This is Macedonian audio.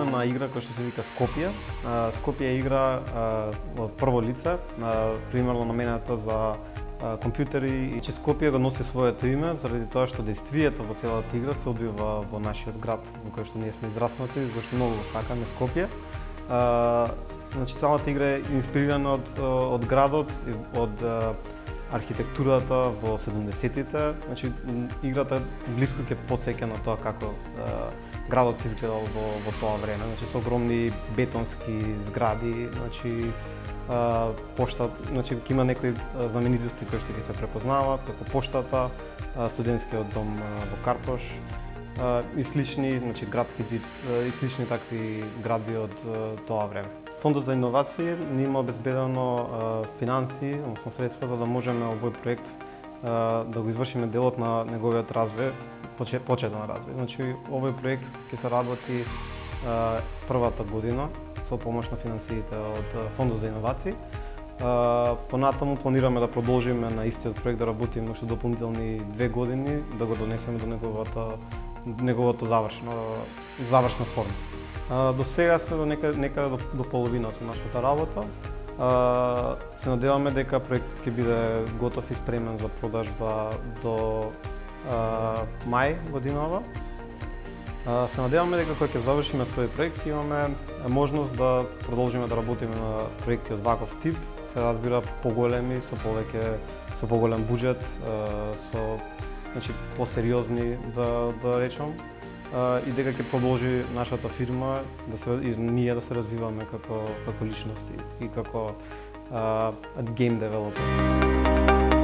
на игра која што се вика Скопје. Скопје е игра од прво лице, примерно намената за компјутери, и че Скопје го носи своето име заради тоа што действието во целата игра се одвива во нашиот град во кој што ние сме израснати, зашто многу го сакаме Скопје. Значи целата игра е инспирирана од градот и од архитектурата во 70-тите. Значи играта блиску ќе потсеќа на тоа како градот изгледал во тоа време. Значи со огромни бетонски згради, значи пошта, значи ќе има некои знаменитости кои што ќе се препознаваат, како поштата, студентскиот дом во Картош и слични, значи градски зид и слични такви градби од тоа време. Фондот за иновации ни има обезбедено финансии, односно средства за да можеме овој проект да го извршиме делот на неговиот развој, почетен развој. Значи овој проект ќе се работи првата година со помош на финансиите од Фондот за иновации. Понатаму планираме да продолжиме на истиот проект да работиме уште дополнителни 2 години, да го донесеме до неговото завршна форма. До сега сме до некаде до половина со нашата работа. Се надеваме дека проектот ќе биде готов и спремен за продажба до мај годинава. Се надеваме дека кога ќе завршиме свој проект имаме можност да продолжиме да работиме на проекти од ваков тип, се разбира поголеми, со поголем буџет, значи посериозни да речам, и дека ќе продолжи нашата фирма и ние да се развиваме како личности и како гейм девелопер.